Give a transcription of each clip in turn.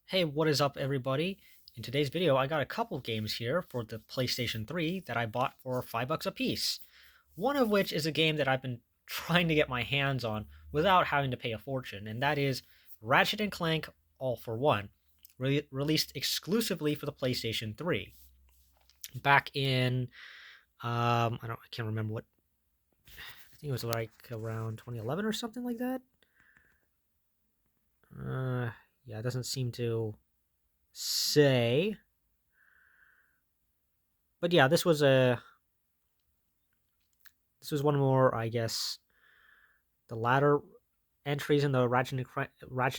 Hey, what is up, everybody? In today's video, I got a couple games here for the PlayStation 3 that I bought for $5 a piece. One of which is a game that I've been trying to get my hands on without having to pay a fortune, and that is Ratchet Clank All for One, released exclusively for the PlayStation 3 back in I can't remember what. I think it was like around 2011 or something like that. Yeah, it doesn't seem to say. But yeah, this was one more, I guess, the latter entries in the Ratchet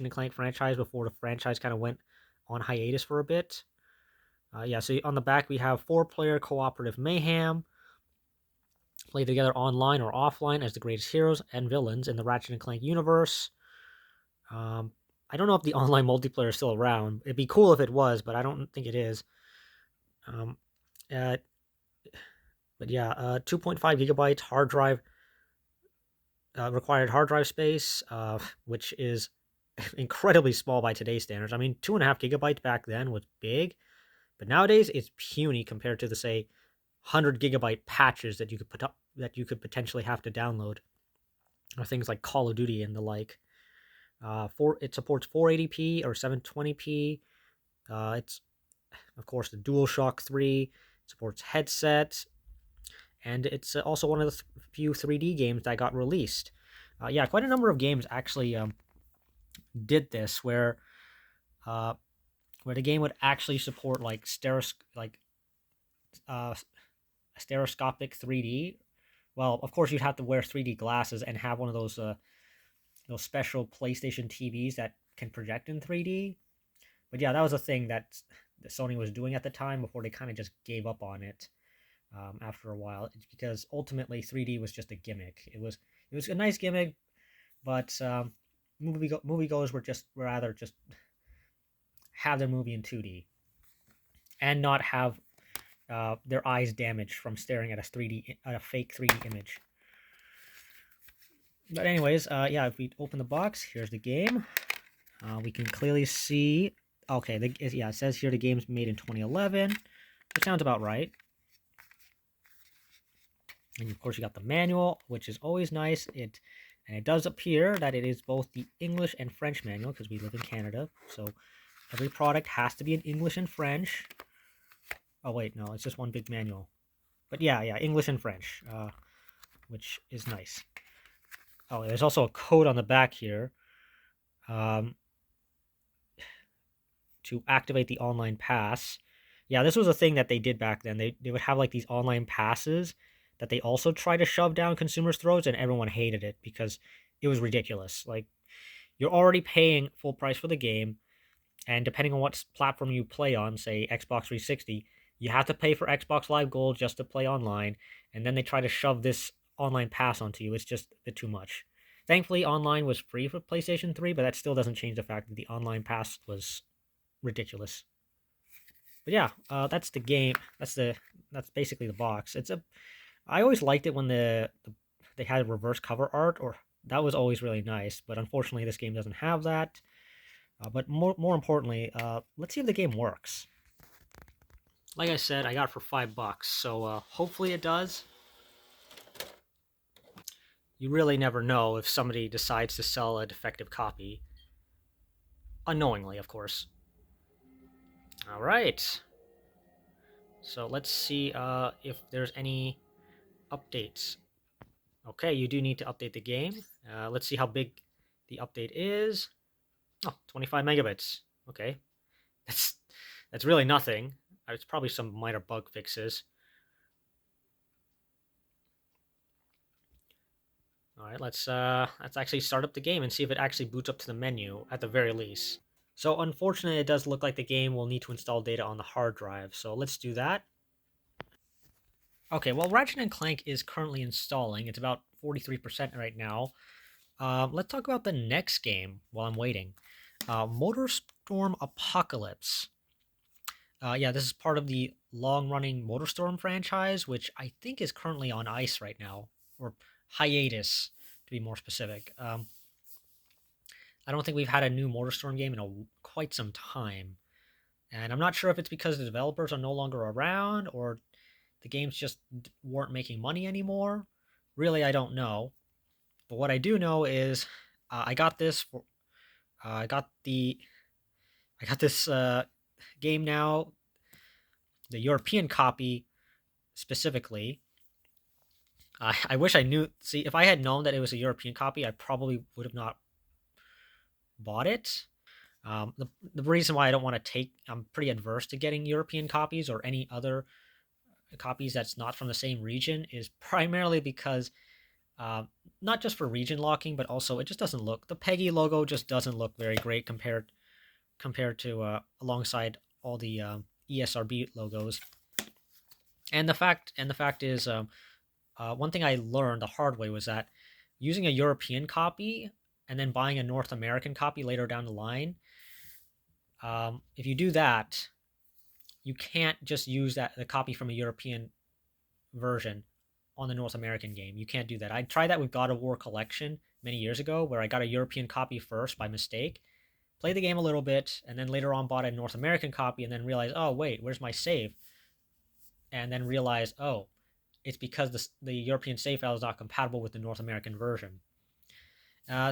and Clank franchise before the franchise kind of went on hiatus for a bit. Yeah, so on the back we have four-player cooperative mayhem. Play together online or offline as the greatest heroes and villains in the Ratchet and Clank universe. Um, I don't know if the online multiplayer is still around. It'd be cool if it was, but I don't think it is. Um, uh, but yeah, 2.5 gigabytes hard drive, required hard drive space, which is incredibly small by today's standards. I mean, 2.5 gigabytes back then was big, but nowadays it's puny compared to the say 100 gigabyte patches that you could put up that you could potentially have to download, or things like Call of Duty and the like. It supports 480p or 720p. It's of course the DualShock 3. It supports headsets, and it's also one of the few 3D games that got released. Yeah, quite a number of games actually did this, uh, where the game would actually support like uh, stereoscopic 3D. Well, of course, you'd have to wear 3D glasses and have one of those special PlayStation TVs that can project in 3D. But yeah, that was a thing that Sony was doing at the time before they kind of just gave up on it after a while. It's because ultimately 3D was just a gimmick. It was a nice gimmick, but moviegoers were rather just have their movie in 2D and not have their eyes damaged from staring at a fake 3D image. But anyways, yeah, if we open the box, here's the game. We can clearly see. Okay, yeah, it says here the game's made in 2011, which sounds about right. And of course, you got the manual, which is always nice. It does appear that it is both the English and French manual because we live in Canada, so every product has to be in English and French. Oh wait, no, it's just one big manual. But yeah, English and French, which is nice. Oh, there's also a code on the back here um, to activate the online pass. Yeah, this was a thing that they did back then. They would have like these online passes that they also try to shove down consumers' throats, and everyone hated it because it was ridiculous. Like, you're already paying full price for the game, and depending on what platform you play on, say Xbox 360, you have to pay for Xbox Live Gold just to play online, and then they try to shove this online pass onto you. It's just a bit too much. Thankfully, online was free for PlayStation 3, but that still doesn't change the fact that the online pass was ridiculous. But yeah, that's the game. That's basically the box. I always liked it when they had reverse cover art, or that was always really nice. But unfortunately, this game doesn't have that. But more importantly, let's see if the game works. Like I said, I got it for $5, so hopefully it does. You really never know if somebody decides to sell a defective copy, unknowingly, of course. All right. So let's see if there's any updates. Okay, you do need to update the game. Let's see how big the update is. Oh, 25 megabits. Okay, that's that's really nothing. It's probably some minor bug fixes. All right, let's actually start up the game and see if it actually boots up to the menu at the very least. So unfortunately, it does look like the game will need to install data on the hard drive. So let's do that. Okay, well, Ratchet and Clank is currently installing. It's about 43% right now. Let's talk about the next game while I'm waiting. Motorstorm Apocalypse. Yeah, this is part of the long-running Motorstorm franchise, which I think is currently on ice right now, or hiatus, to be more specific. I don't think we've had a new Motorstorm game in quite some time. And I'm not sure if it's because the developers are no longer around or the games just weren't making money anymore. Really, I don't know. But what I do know is I got this. I got the. I got this game now, the European copy specifically. I wish I knew. See, if I had known that it was a European copy, I probably would have not bought it. The reason why I don't want to take, I'm pretty adverse to getting European copies or any other copies that's not from the same region, is primarily because uh, not just for region locking, but also it just doesn't look. The Peggy logo just doesn't look very great compared to alongside all the ESRB logos. And the fact is, one thing I learned the hard way was that using a European copy and then buying a North American copy later down the line, if you do that, you can't just use the copy from a European version on the North American game. You can't do that. I tried that with God of War Collection many years ago, where I got a European copy first by mistake, played the game a little bit, and then later on bought a North American copy, and then realized, oh wait, where's my save? And then realized, oh, it's because the European save file is not compatible with the North American version.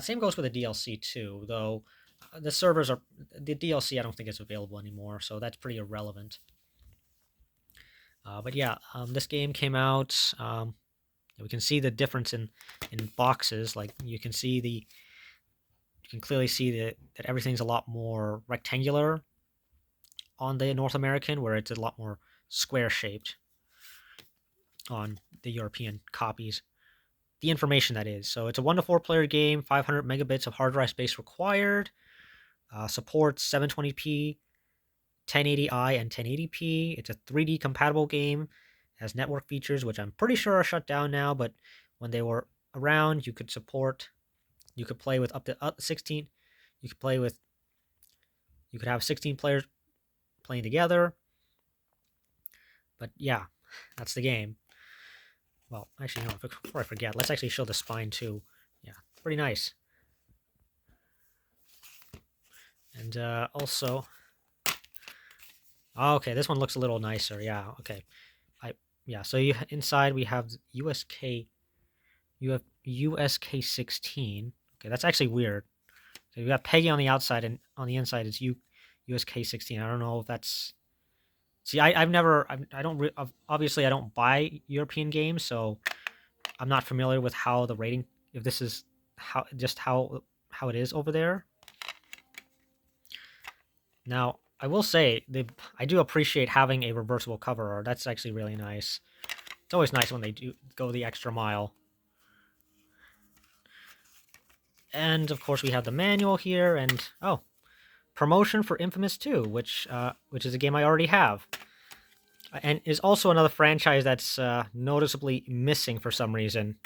Same goes with the DLC too, though the servers are the DLC. I don't think it's available anymore, so that's pretty irrelevant. But yeah, this game came out. We can see the difference in boxes. Like you can clearly see that everything's a lot more rectangular on the North American, where it's a lot more square shaped on the European copies. The information that is. So it's a 1 to 4 player game, 500 megabits of hard drive space required, supports 720p, 1080i, and 1080p. It's a 3D compatible game, has network features, which I'm pretty sure are shut down now, but when they were around, you could play with up to 16, you could play with, you could have 16 players playing together. But yeah, that's the game. Well, actually, no, before I forget, let's actually show the spine too. Yeah, pretty nice. And also, oh, okay, this one looks a little nicer. Yeah, okay. Yeah, so inside we have USK, you have USK 16. Okay, that's actually weird. So you got Peggy on the outside, and on the inside it's USK 16. I don't know if that's. See, I've never, I don't, obviously I don't buy European games, so I'm not familiar with how the rating, if this is how it is over there. Now, I will say, I do appreciate having a reversible cover art. That's actually really nice. It's always nice when they do go the extra mile. And of course, we have the manual here, and oh, promotion for Infamous 2, which is a game I already have, and is also another franchise that's noticeably missing for some reason.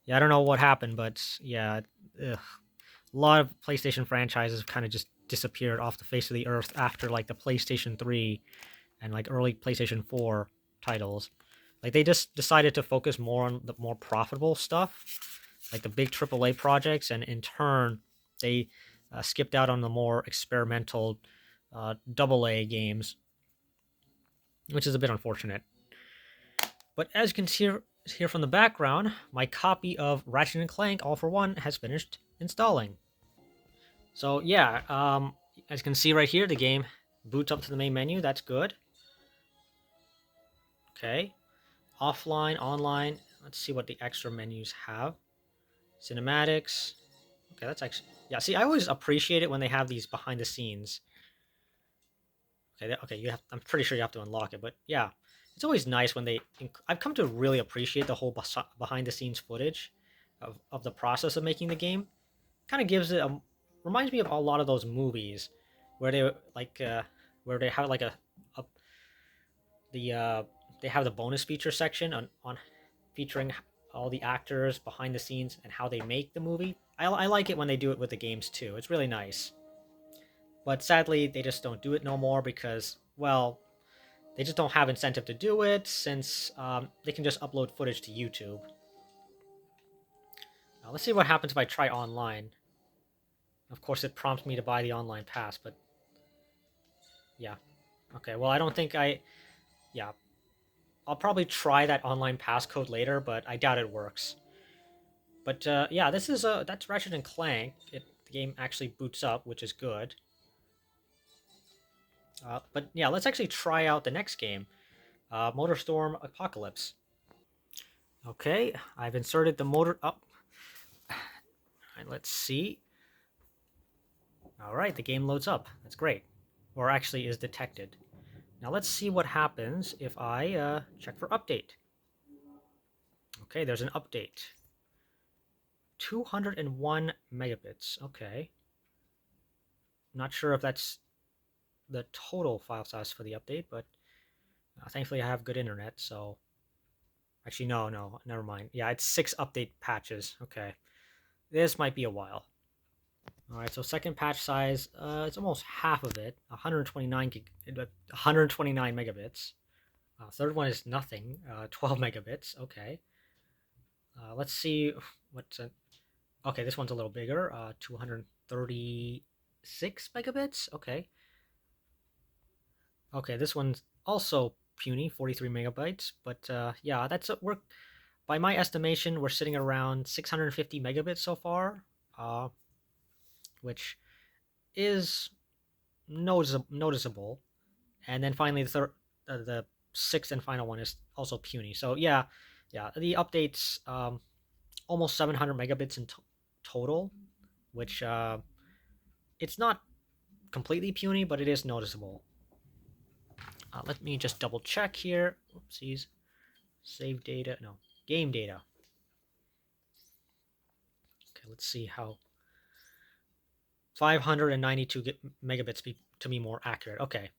Yeah, I don't know what happened, but yeah, ugh. A lot of PlayStation franchises kind of just disappeared off the face of the earth after like the PlayStation 3 and like early PlayStation 4 titles. Like they just decided to focus more on the more profitable stuff, like the big AAA projects, and in turn they skipped out on the more experimental AA games, which is a bit unfortunate. But as you can see here from the background, my copy of Ratchet and Clank All for One has finished installing. So yeah, as you can see right here, the game boots up to the main menu. That's good. Okay, offline, online. Let's see what the extra menus have. Cinematics. Okay, that's actually, yeah. See, I always appreciate it when they have these behind the scenes. Okay, okay, I'm pretty sure you have to unlock it, but yeah, it's always nice when I've come to really appreciate the whole behind the scenes footage of the process of making the game. Kind of gives it reminds me of a lot of those movies where they like where they have like a the they have the bonus feature section on featuring all the actors behind the scenes and how they make the movie. I like it when they do it with the games too. It's really nice. But sadly, they just don't do it no more because, well, they just don't have incentive to do it since they can just upload footage to YouTube. Now, let's see what happens if I try online. Of course, it prompts me to buy the online pass, but yeah. Okay, well, I don't think I. Yeah, I'll probably try that online passcode later, but I doubt it works. But yeah, this is that's Ratchet and Clank. The game actually boots up, which is good. But yeah, let's actually try out the next game, Motorstorm Apocalypse. Okay, I've inserted the motor. Oh, and let's see. All right, the game loads up. That's great, or actually is detected. Now let's see what happens if I check for update. Okay, there's an update. 201 megabits. Okay, not sure if that's the total file size for the update, but thankfully I have good internet, so actually no, never mind. Yeah, it's 6 update patches. Okay, this might be a while. All right, so second patch size, it's almost half of it, 129 megabits. Third one is nothing, 12 megabits. Okay, let's see what's okay. This one's a little bigger, 236 megabits. Okay, okay, this one's also puny, 43 megabytes. But yeah, we're by my estimation, we're sitting around 650 megabits so far, uh, which is noticeable. And then finally, the sixth and final one is also puny. So yeah, yeah, the updates almost 700 megabits in total, which it's not completely puny, but it is noticeable. Let me just double check here. Oopsies. Save data. No, game data. Okay, let's see how 592 megabits to be more accurate. Okay,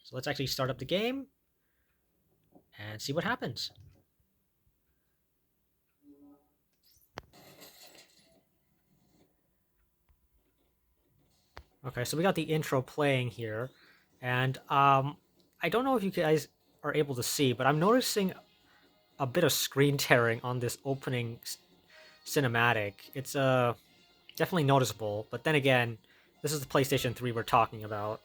so let's actually start up the game and see what happens. Okay, so we got the intro playing here, and I don't know if you guys are able to see, but I'm noticing a bit of screen tearing on this opening cinematic. It's definitely noticeable, but then again, this is the PlayStation 3 we're talking about.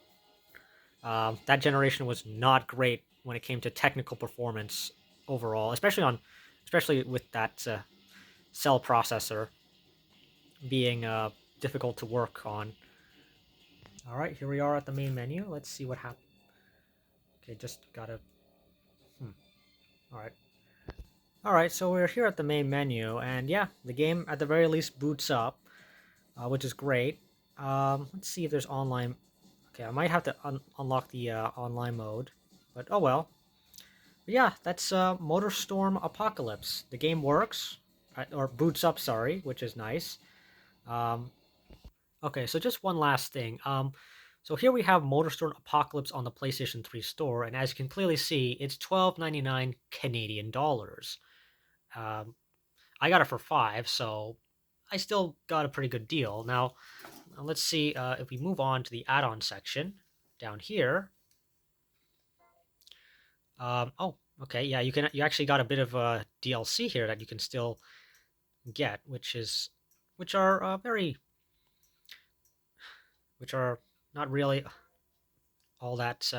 That generation was not great when it came to technical performance overall, especially with that cell processor being difficult to work on. All right, here we are at the main menu. Let's see what happens. Okay, just gotta. Hmm. All right. All right, so we're here at the main menu, and yeah, the game at the very least boots up, which is great. Let's see if there's online. Okay, I might have to unlock the online mode, but oh well. But yeah, that's Motorstorm Apocalypse. The game works, or boots up, sorry, which is nice. Um, okay, so just one last thing. So here we have Motorstorm Apocalypse on the PlayStation 3 store, and as you can clearly see, it's $12.99 Canadian dollars. Um, I got it for 5, so I still got a pretty good deal. Now, let's see if we move on to the add-on section down here. Oh, okay, yeah, you actually got a bit of a DLC here that you can still get, which are which are not really all that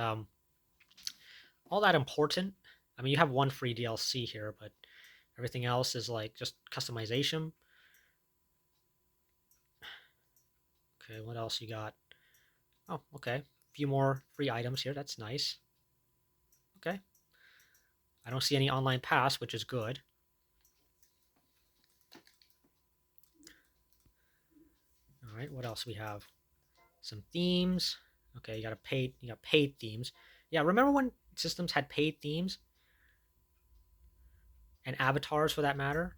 all that important. I mean, you have one free DLC here, but everything else is like just customization. Okay, what else you got? Oh, okay, a few more free items here. That's nice. Okay, I don't see any online pass, which is good. All right, what else we have? Some themes. Okay, you got paid themes. Yeah, remember when systems had paid themes and avatars for that matter?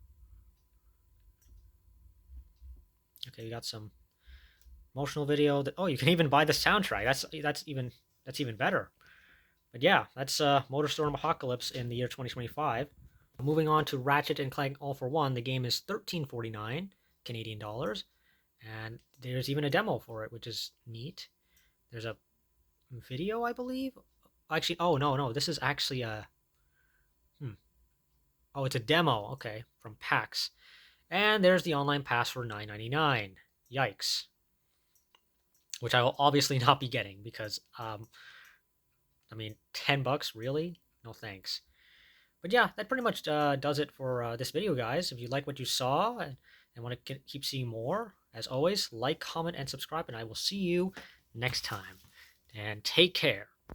Okay, you got some emotional video. Oh, you can even buy the soundtrack. That's even better. But yeah, that's Motorstorm Apocalypse in the year 2025. Moving on to Ratchet and Clank All for One, the game is 13.49 Canadian dollars, and there's even a demo for it, which is neat. There's a video, I believe. Actually, oh no, this is actually a oh, it's a demo. Okay, from PAX, and there's the online pass for $9.99. Yikes. Which I will obviously not be getting because, I mean, $10, really? No thanks. But yeah, that pretty much does it for this video, guys. If you like what you saw and want to keep seeing more, as always, like, comment, and subscribe, and I will see you next time. And take care.